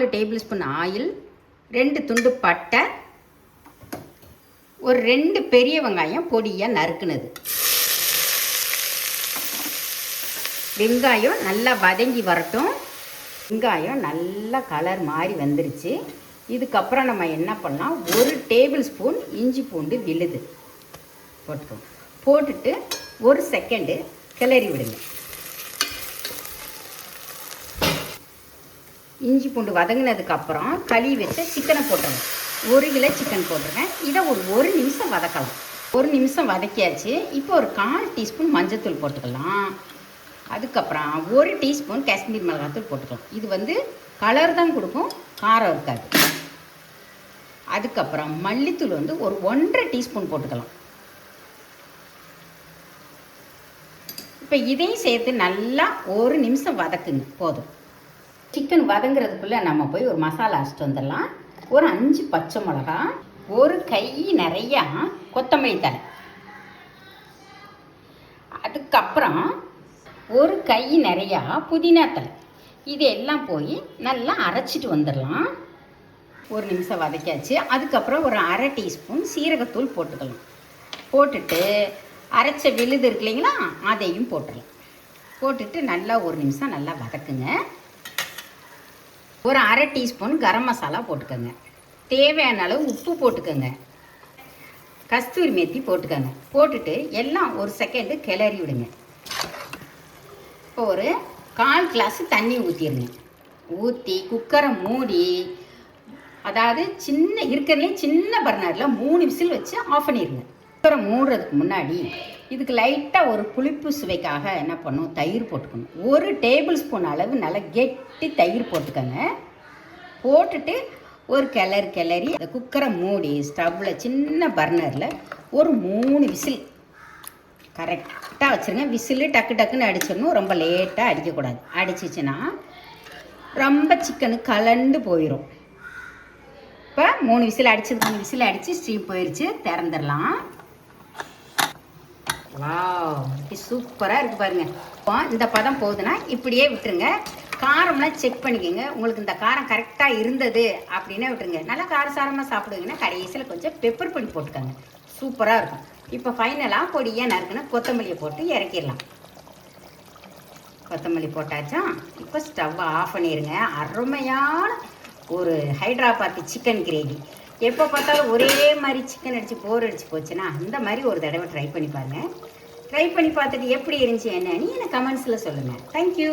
4 table spoon oil, 2 துண்டு பட்டை, ஒரு 2 பெரிய வெங்காயம் பொடியாக நறுக்குனது. வெங்காயம் நல்லா வதங்கி வரட்டும். வெங்காயம் நல்லா கலர் மாதிரி வந்துருச்சு. இதுக்கப்புறம் நம்ம என்ன பண்ணலாம், 1 டேபிள் ஸ்பூன் இஞ்சி பூண்டு விழுது போட்டுக்கோங்க. போட்டுட்டு 1 செகண்டு கிளறி விடுங்க. இஞ்சி பூண்டு வதங்கினதுக்கப்புறம் கழுவி வச்ச சிக்கனை போட்டுருங்க. 1 கிலோ சிக்கன் போட்டுருக்கேன். இதை ஒரு நிமிஷம் வதக்கலாம். 1 நிமிஷம் வதக்கியாச்சு. இப்போ ஒரு 1/4 டீஸ்பூன் மஞ்சத்தூள் போட்டுக்கலாம். அதுக்கப்புறம் 1 டீஸ்பூன் காஷ்மீர் மிளகாத்தூள் போட்டுக்கலாம். இது கலர் தான் கொடுக்கும், காரம் இருக்காது. அதுக்கப்புறம் மல்லித்தூள் ஒரு 1.5 டீஸ்பூன் போட்டுக்கலாம். இப்போ இதையும் சேர்த்து நல்லா 1 நிமிஷம் வதக்குங்க. போதும். சிக்கன் வதங்குறதுக்குள்ளே நம்ம போய் ஒரு மசாலா அரைச்சிட்டு வந்துடலாம். ஒரு 5 பச்சை மிளகா, ஒரு கை நிறையா கொத்தமல்லி தழை, அதுக்கப்புறம் ஒரு கை நிறையா புதினா தழை. இது எல்லாம் போய் நல்லா அரைச்சிட்டு வந்துடலாம். 1 நிமிஷம் வதக்கியாச்சு. அதுக்கப்புறம் ஒரு 1/2 டீஸ்பூன் சீரகத்தூள் போட்டுக்கலாம். போட்டுட்டு அரைச்ச விழுது இருக்கு இல்லைங்களா, அதையும் போட்டுடலாம். போட்டுட்டு நல்லா 1 நிமிஷம் நல்லா வதக்குங்க. ஒரு 1/2 டீஸ்பூன் கரம் மசாலா போட்டுக்கோங்க. தேவையான அளவு உப்பு போட்டுக்கோங்க. கஸ்தூரி மேத்தி போட்டுக்கோங்க. போட்டுட்டு எல்லாம் 1 செகண்டு கிளறி விடுங்க. இப்போ ஒரு 1/4 கிளாஸ் தண்ணி ஊற்றிடுங்க. ஊற்றி குக்கரை மூடி, அதாவது இருக்கிறதுலே சின்ன பர்னரில் 3 விசில் வச்சு ஆஃப் பண்ணிடுங்க. குக்கரை மூடுறதுக்கு முன்னாடி இதுக்கு லைட்டாக ஒரு புளிப்பு சுவைக்காக என்ன பண்ணும், தயிர் போட்டுக்கணும். 1 டேபிள் ஸ்பூன் அளவு நல்லா கெட்டி தயிர் போட்டுக்கோங்க. போட்டுட்டு ஒரு கிளறி அந்த குக்கரை மூடி ஸ்டவ்வில் சின்ன பர்னரில் ஒரு 3 விசில் கரெக்டாக வச்சுருங்க. விசிலு டக்குன்னு அடிச்சிடணும். ரொம்ப லேட்டாக அடிக்கக்கூடாது. அடிச்சிச்சுன்னா ரொம்ப சிக்கனு கலண்டு போயிடும். இப்போ 3 விசில் அடிச்சது, 3 விசில் அடித்து ஸ்டீம் போயிடுச்சு. திறந்துடலாம். வாவ், சூப்பராக இருக்குது பாருங்கள். இப்போ இந்த பதம் போகுதுன்னா இப்படியே விட்டுருங்க. காரம்லாம் செக் பண்ணிக்கோங்க. உங்களுக்கு இந்த காரம் கரெக்டாக இருந்தது அப்படின்னா விட்டுருங்க. நல்லா காரசாரமாக சாப்பிடுவீங்கன்னா கடைசியில் கொஞ்சம் பெப்பர் பொடி போட்டுக்கோங்க. சூப்பராக இருக்கும். இப்போ ஃபைனலாக பொடியாக நறுக்குன்னு கொத்தமல்லியை போட்டு இறக்கிடலாம். கொத்தமல்லி போட்டாச்சா? இப்போ ஸ்டவ்வை ஆஃப் பண்ணிடுங்க. அருமையான ஒரு ஹைட்ராபாத்தி சிக்கன் கிரேவி. எப்போ பார்த்தாலும் ஒரே மாதிரி சிக்கன் அடித்து போர் அடித்து போச்சுன்னா அந்த மாதிரி ஒரு தடவை ட்ரை பண்ணி பாருங்கள். ட்ரை பண்ணி பார்த்துட்டு எப்படி இருந்துச்சு என்னன்னு எனக்கு கமெண்ட்ஸில் சொல்லுங்கள். தேங்க்யூ.